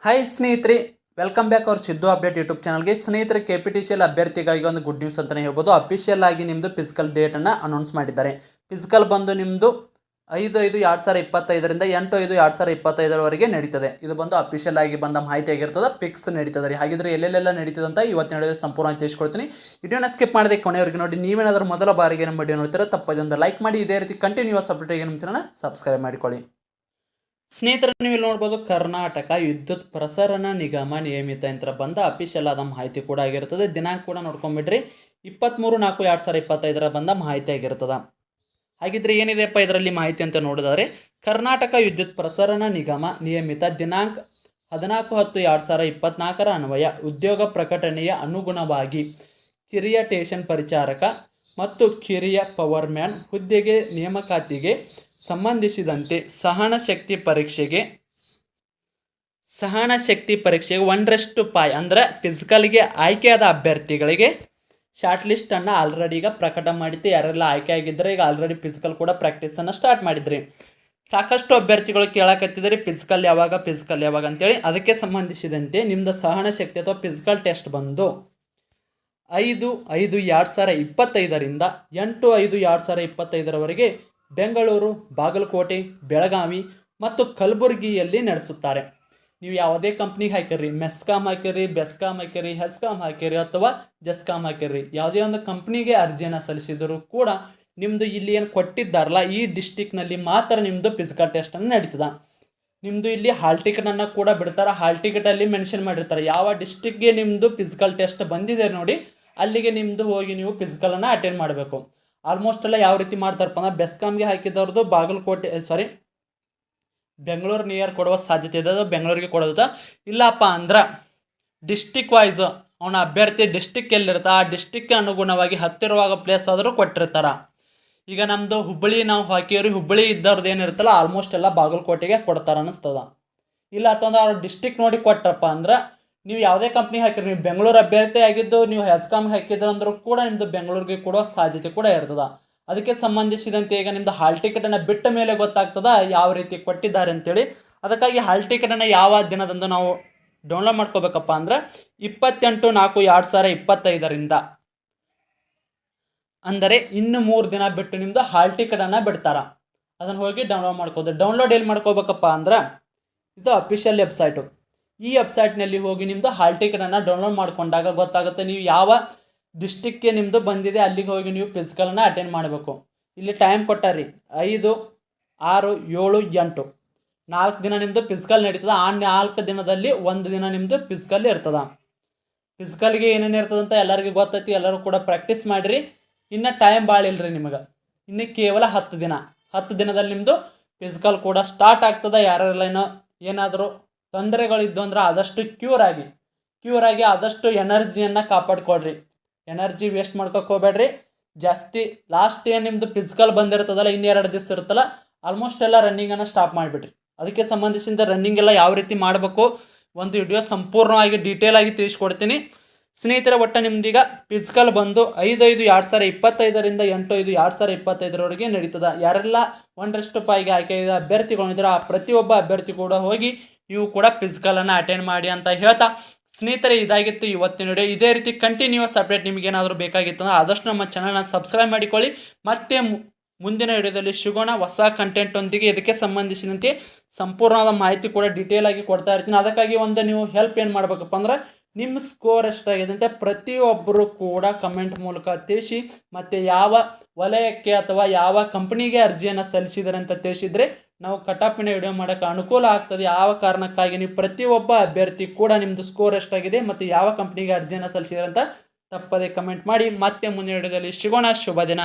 Hi ಸ್ನೇಹಿತರೆ, welcome back hour Siddu update YouTube ಚಾನಲ್ಗೆ. ಸ್ನೇಹಿತರೆ, KPTCL ಅಭ್ಯರ್ಥಿಗಳಿಗೆ ಒಂದು ಗುಡ್ ನ್ಯೂಸ್ ಅಂತಲೇ ಹೇಳ್ಬೋದು. ಅಫಿಷಿಯಲ್ ಆಗಿ ನಿಮ್ಮದು ಫಿಸಿಕಲ್ ಡೇಟನ್ನು ಅನೌನ್ಸ್ ಮಾಡಿದ್ದಾರೆ. ಫಿಸಿಕಲ್ ಬಂದು ನಿಮ್ಮದು 5/5/2025ರಿಂದ 8/5/2025ವರೆಗೆ ನಡೀತದೆ. ಇದು ಬಂದು ಅಫಿಷಿಯಲ್ ಆಗಿ ಬಂದ ಮಾಹಿತಿ ಆಗಿರ್ತದೆ, ಫಿಕ್ಸ್ ನಡೀತದೆ ರೀ. ಹಾಗಿದ್ರೆ ಎಲ್ಲೆಲ್ಲ ನಡೀತದೆ ಅಂತ ಇವತ್ತಿನ ವಿಡಿಯೋದಲ್ಲಿ ಸಂಪೂರ್ಣವಾಗಿ ತಿಳಿಸ್ಕೊಡ್ತೀನಿ. ವಿಡಿಯೋನ ಸ್ಕಿಪ್ ಮಾಡದೆ ಕೊನೆಯವರೆಗೆ ನೋಡಿ. ನೀವೇನಾದರೂ ಮೊದಲ ಬಾರಿಗೆ ನಮ್ಮ ವಿಡಿಯೋ ನೋಡ್ತೀರಾ ತಪ್ಪದೆ ಒಂದು ಲೈಕ್ ಮಾಡಿ. ಇದೇ ರೀತಿ ಕಂಟಿನ್ಯೂಸ್ ಅಪ್ಡೇಟ್ಗೆ ನಮ್ಮ ಚಾನಲ್ನ ಸಬ್ಸ್ಕ್ರೈಬ್ ಮಾಡಿಕೊಳ್ಳಿ. ಸ್ನೇಹಿತರೆ, ನೀವು ಇಲ್ಲಿ ನೋಡ್ಬೋದು, ಕರ್ನಾಟಕ ವಿದ್ಯುತ್ ಪ್ರಸರಣ ನಿಗಮ ನಿಯಮಿತ ಯಂತ್ರ ಬಂದ ಅಫಿಷಿಯಲ್ ಆದ ಮಾಹಿತಿ ಕೂಡ ಆಗಿರ್ತದೆ. ದಿನಾಂಕ ಕೂಡ ನೋಡ್ಕೊಂಡ್ಬಿಡ್ರಿ, 23/4/2025 ಬಂದ ಮಾಹಿತಿ ಆಗಿರ್ತದೆ. ಹಾಗಿದ್ರೆ ಏನಿದೆಯಪ್ಪ ಇದರಲ್ಲಿ ಮಾಹಿತಿ ಅಂತ ನೋಡಿದರೆ, ಕರ್ನಾಟಕ ವಿದ್ಯುತ್ ಪ್ರಸರಣ ನಿಗಮ ನಿಯಮಿತ ದಿನಾಂಕ 14/10/2024 ಅನ್ವಯ ಉದ್ಯೋಗ ಪ್ರಕಟಣೆಯ ಅನುಗುಣವಾಗಿ ಕಿರಿಯ ಸ್ಟೇಷನ್ ಪರಿಚಾರಕ ಮತ್ತು ಕಿರಿಯ ಪವರ್ಮ್ಯಾನ್ ಹುದ್ದೆಗೆ ನೇಮಕಾತಿಗೆ ಸಂಬಂಧಿಸಿದಂತೆ ಸಹನ ಶಕ್ತಿ ಪರೀಕ್ಷೆಗೆ 1:5 ಅಂದರೆ ಫಿಸಿಕಲ್ಗೆ ಆಯ್ಕೆಯಾದ ಅಭ್ಯರ್ಥಿಗಳಿಗೆ ಶಾರ್ಟ್ ಲಿಸ್ಟನ್ನು ಆಲ್ರೆಡಿ ಈಗ ಪ್ರಕಟ ಮಾಡಿತ್ತು. ಯಾರೆಲ್ಲ ಆಯ್ಕೆ ಆಗಿದ್ದರೆ ಈಗ ಆಲ್ರೆಡಿ ಫಿಸಿಕಲ್ ಕೂಡ ಪ್ರಾಕ್ಟೀಸನ್ನು ಸ್ಟಾರ್ಟ್ ಮಾಡಿದ್ರಿ. ಸಾಕಷ್ಟು ಅಭ್ಯರ್ಥಿಗಳು ಕೇಳಕತ್ತಿದ್ದಾರೆ ಫಿಸಿಕಲ್ ಯಾವಾಗ ಅಂತೇಳಿ. ಅದಕ್ಕೆ ಸಂಬಂಧಿಸಿದಂತೆ ನಿಮ್ಮದು ಸಹನ ಶಕ್ತಿ ಅಥವಾ ಫಿಸಿಕಲ್ ಟೆಸ್ಟ್ ಬಂದು 5/5/2025ರಿಂದ 8/5/2025ವರೆಗೆ ಬೆಂಗಳೂರು, ಬಾಗಲಕೋಟೆ, ಬೆಳಗಾವಿ ಮತ್ತು ಕಲಬುರಗಿಯಲ್ಲಿ ನಡೆಸುತ್ತಾರೆ. ನೀವು ಯಾವುದೇ ಕಂಪ್ನಿಗೆ ಹಾಕಿರಿ, ಮೆಸ್ಕಾಮ್ ಹಾಕಿರಿ, ಬೆಸ್ಕಾಮ್ ಹಾಕಿರಿ, ಹೆಸ್ಕಾಮ್ ಹಾಕಿರಿ ಅಥವಾ ಜಸ್ಕಾಮ್ ಹಾಕಿರಿ, ಯಾವುದೇ ಒಂದು ಕಂಪ್ನಿಗೆ ಅರ್ಜಿಯನ್ನು ಸಲ್ಲಿಸಿದರೂ ಕೂಡ ನಿಮ್ಮದು ಇಲ್ಲಿ ಏನು ಕೊಟ್ಟಿದ್ದಾರಲ್ಲ ಈ ಡಿಸ್ಟಿಕ್ನಲ್ಲಿ ಮಾತ್ರ ನಿಮ್ಮದು ಫಿಸಿಕಲ್ ಟೆಸ್ಟನ್ನು ನಡೀತದೆ. ನಿಮ್ಮದು ಇಲ್ಲಿ ಹಾಲ್ ಟಿಕೆಟನ್ನು ಕೂಡ ಬಿಡ್ತಾರೆ. ಹಾಲ್ ಟಿಕೆಟಲ್ಲಿ ಮೆನ್ಷನ್ ಮಾಡಿರ್ತಾರೆ ಯಾವ ಡಿಸ್ಟಿಕ್ಗೆ ನಿಮ್ಮದು ಫಿಸಿಕಲ್ ಟೆಸ್ಟ್ ಬಂದಿದೆ ನೋಡಿ, ಅಲ್ಲಿಗೆ ನಿಮ್ಮದು ಹೋಗಿ ನೀವು ಫಿಸಿಕಲನ್ನು ಅಟೆಂಡ್ ಮಾಡಬೇಕು. ಆಲ್ಮೋಸ್ಟ್ ಎಲ್ಲ ಯಾವ ರೀತಿ ಮಾಡ್ತಾರಪ್ಪ ಅಂದ್ರೆ, ಬೆಸ್ಕಾಮ್ಗೆ ಹಾಕಿದವ್ರದ್ದು ಬೆಂಗಳೂರು ನಿಯರ್ ಕೊಡುವ ಸಾಧ್ಯತೆ ಇದೆ, ಅದು ಬೆಂಗಳೂರಿಗೆ ಕೊಡೋದು. ಇಲ್ಲಪ್ಪ ಅಂದ್ರೆ ಡಿಸ್ಟಿಕ್ ವೈಸ್ ಅವನ ಅಭ್ಯರ್ಥಿ ಡಿಸ್ಟಿಕ್ ಎಲ್ಲಿರುತ್ತೆ ಆ ಡಿಸ್ಟಿಕ್ಗೆ ಅನುಗುಣವಾಗಿ ಹತ್ತಿರವಾಗ ಪ್ಲೇಸ್ ಆದರೂ ಕೊಟ್ಟಿರ್ತಾರೆ. ಈಗ ನಮ್ಮದು ಹುಬ್ಬಳ್ಳಿ ನಾವು ಹಾಕಿವ್ರಿ, ಹುಬ್ಬಳ್ಳಿ ಇದ್ದವ್ರದ್ದು ಏನಿರುತ್ತಲ್ಲ ಆಲ್ಮೋಸ್ಟ್ ಎಲ್ಲ ಬಾಗಲಕೋಟೆಗೆ ಕೊಡ್ತಾರೆ ಅನ್ನಿಸ್ತದ. ಇಲ್ಲ ಅಂತಂದ್ರೆ ಅವ್ರ ಡಿಸ್ಟಿಕ್ ನೋಡಿ ಕೊಟ್ಟರಪ್ಪ ಅಂದ್ರೆ, ನೀವು ಯಾವುದೇ ಕಂಪ್ನಿ ಹಾಕಿರಿ, ನೀವು ಬೆಂಗಳೂರು ಅಭ್ಯರ್ಥಿ ಆಗಿದ್ದು ನೀವು ಹೆಸ್ಕಾಮ್ಗೆ ಹಾಕಿದ್ರು ಅಂದರೂ ಕೂಡ ನಿಮ್ಮದು ಬೆಂಗಳೂರಿಗೆ ಕೊಡೋ ಸಾಧ್ಯತೆ ಕೂಡ ಇರ್ತದೆ. ಅದಕ್ಕೆ ಸಂಬಂಧಿಸಿದಂತೆ ಈಗ ನಿಮ್ಮದು ಹಾಲ್ ಟಿಕೆಟನ್ನು ಬಿಟ್ಟ ಮೇಲೆ ಗೊತ್ತಾಗ್ತದ ಯಾವ ರೀತಿ ಕೊಟ್ಟಿದ್ದಾರೆ ಅಂತೇಳಿ. ಅದಕ್ಕಾಗಿ ಹಾಲ್ ಟಿಕೆಟನ್ನು ಯಾವ ದಿನದಂದು ನಾವು ಡೌನ್ಲೋಡ್ ಮಾಡ್ಕೋಬೇಕಪ್ಪ ಅಂದ್ರೆ 28/4/2025ರಿಂದ, ಅಂದರೆ ಇನ್ನು 3 ದಿನ ಬಿಟ್ಟು ನಿಮ್ಮದು ಹಾಲ್ ಟಿಕೆಟನ್ನು ಬಿಡ್ತಾರೆ. ಅದನ್ನು ಹೋಗಿ ಡೌನ್ಲೋಡ್ ಮಾಡ್ಕೋದು. ಡೌನ್ಲೋಡ್ ಎಲ್ಲಿ ಮಾಡ್ಕೋಬೇಕಪ್ಪ ಅಂದ್ರೆ, ಇದು ಅಫಿಷಿಯಲ್ ವೆಬ್ಸೈಟು. ಈ ವೆಬ್ಸೈಟ್ನಲ್ಲಿ ಹೋಗಿ ನಿಮ್ಮದು ಹಾಲ್ ಟಿಕೆಟನ್ನು ಡೌನ್ಲೋಡ್ ಮಾಡಿಕೊಂಡಾಗ ಗೊತ್ತಾಗುತ್ತೆ ನೀವು ಯಾವ ಡಿಸ್ಟಿಕ್ಗೆ ನಿಮ್ಮದು ಬಂದಿದೆ ಅಲ್ಲಿಗೆ ಹೋಗಿ ನೀವು ಫಿಸಿಕಲನ್ನು ಅಟೆಂಡ್ ಮಾಡಬೇಕು. ಇಲ್ಲಿ ಟೈಮ್ ಕೊಟ್ಟಾರಿ 5, 6, 7, 8 4 ದಿನ ನಿಮ್ಮದು ಫಿಸಿಕಲ್ ನಡೀತದೆ. ಆ 4 ದಿನದಲ್ಲಿ 1 ದಿನ ನಿಮ್ಮದು ಫಿಸಿಕಲ್ ಇರ್ತದೆ. ಫಿಸಿಕಲ್ಗೆ ಏನೇನು ಇರ್ತದೆ ಅಂತ ಎಲ್ಲರಿಗೂ ಗೊತ್ತೈತಿ, ಎಲ್ಲರೂ ಕೂಡ ಪ್ರಾಕ್ಟೀಸ್ ಮಾಡಿರಿ. ಇನ್ನು ಟೈಮ್ ಭಾಳ ಇಲ್ಲರಿ ನಿಮಗೆ, ಇನ್ನು ಕೇವಲ 10 ದಿನ. 10 ದಿನದಲ್ಲಿ ನಿಮ್ಮದು ಫಿಸಿಕಲ್ ಕೂಡ ಸ್ಟಾರ್ಟ್ ಆಗ್ತದೆ. ಯಾರೆಲ್ಲ ಏನಾದರೂ ತೊಂದರೆಗಳಿದ್ದು ಅಂದ್ರೆ ಆದಷ್ಟು ಕ್ಯೂರ್ ಆಗಿ ಆದಷ್ಟು ಎನರ್ಜಿಯನ್ನು ಕಾಪಾಡ್ಕೊಳ್ರಿ. ಎನರ್ಜಿ ವೇಸ್ಟ್ ಮಾಡ್ಕೋಕೆ ಹೋಗ್ಬೇಡ್ರಿ ಜಾಸ್ತಿ. ಲಾಸ್ಟ್ ಏನು ನಿಮ್ಮದು ಫಿಸಿಕಲ್ ಬಂದಿರ್ತದಲ್ಲ, ಇನ್ನು 2 ದಿವಸ ಇರುತ್ತಲ್ಲ, ಆಲ್ಮೋಸ್ಟ್ ಎಲ್ಲ ರನ್ನಿಂಗನ್ನು ಸ್ಟಾಪ್ ಮಾಡಿಬಿಡ್ರಿ. ಅದಕ್ಕೆ ಸಂಬಂಧಿಸಿದ ರನ್ನಿಂಗ್ ಎಲ್ಲ ಯಾವ ರೀತಿ ಮಾಡಬೇಕು ಒಂದು ವಿಡಿಯೋ ಸಂಪೂರ್ಣವಾಗಿ ಡೀಟೇಲ್ ಆಗಿ ತಿಳಿಸ್ಕೊಡ್ತೀನಿ ಸ್ನೇಹಿತರೆ. ಒಟ್ಟು ನಿಮ್ದೀಗ ಫಿಸಿಕಲ್ ಬಂದು 5/5/2025ರಿಂದ 8/5/2025ವರೆಗೆ ನಡೀತದೆ. ಯಾರೆಲ್ಲ 1:5 ಆಯ್ಕೆಯಾದ ಅಭ್ಯರ್ಥಿಗಳಿದ್ರೆ ಆ ಪ್ರತಿಯೊಬ್ಬ ಅಭ್ಯರ್ಥಿ ಕೂಡ ಹೋಗಿ ನೀವು ಕೂಡ ಫಿಸಿಕಲನ್ನು ಅಟೆಂಡ್ ಮಾಡಿ ಅಂತ ಹೇಳ್ತಾ, ಸ್ನೇಹಿತರೆ ಇದಾಗಿತ್ತು ಇವತ್ತಿನ ವಿಡಿಯೋ. ಇದೇ ರೀತಿ ಕಂಟಿನ್ಯೂಸ್ ಅಪ್ಡೇಟ್ ನಿಮಗೇನಾದರೂ ಬೇಕಾಗಿತ್ತು ಅಂದರೆ ಆದಷ್ಟು ನಮ್ಮ ಚಾನಲ್ನ ಸಬ್ಸ್ಕ್ರೈಬ್ ಮಾಡಿಕೊಳ್ಳಿ. ಮತ್ತೆ ಮುಂದಿನ ವಿಡಿಯೋದಲ್ಲಿ ಸಿಗೋಣ ಹೊಸ ಕಂಟೆಂಟ್ ಒಂದಿಗೆ. ಇದಕ್ಕೆ ಸಂಬಂಧಿಸಿದಂತೆ ಸಂಪೂರ್ಣವಾದ ಮಾಹಿತಿ ಕೂಡ ಡೀಟೇಲ್ ಆಗಿ ಕೊಡ್ತಾ ಇರ್ತೀನಿ. ಅದಕ್ಕಾಗಿ ಒಂದು ನೀವು ಹೆಲ್ಪ್ ಏನು ಮಾಡಬೇಕಪ್ಪ ಅಂದ್ರೆ, ನಿಮ್ಮ ಸ್ಕೋರ್ ಎಷ್ಟಾಗಿದೆ ಅಂತ ಪ್ರತಿಯೊಬ್ಬರು ಕೂಡ ಕಮೆಂಟ್ ಮೂಲಕ ತಿಳಿಸಿ, ಮತ್ತು ಯಾವ ವಲಯಕ್ಕೆ ಅಥವಾ ಯಾವ ಕಂಪ್ನಿಗೆ ಅರ್ಜಿಯನ್ನು ಸಲ್ಲಿಸಿದರೆ ಅಂತ ತಿಳಿಸಿದರೆ ನಾವು ಕಟಾಪಿನ ವಿಡಿಯೋ ಮಾಡೋಕ್ಕೆ ಅನುಕೂಲ ಆಗ್ತದೆ. ಯಾವ ಕಾರಣಕ್ಕಾಗಿ ನೀವು ಪ್ರತಿಯೊಬ್ಬ ಅಭ್ಯರ್ಥಿ ಕೂಡ ನಿಮ್ಮದು ಸ್ಕೋರ್ ಎಷ್ಟಾಗಿದೆ ಮತ್ತು ಯಾವ ಕಂಪ್ನಿಗೆ ಅರ್ಜಿಯನ್ನು ಸಲ್ಲಿಸಿದರೆ ಅಂತ ತಪ್ಪದೇ ಕಮೆಂಟ್ ಮಾಡಿ. ಮತ್ತೆ ಮುಂದಿನ ವಿಡಿಯೋದಲ್ಲಿ ಸಿಗೋಣ. ಶುಭ ದಿನ.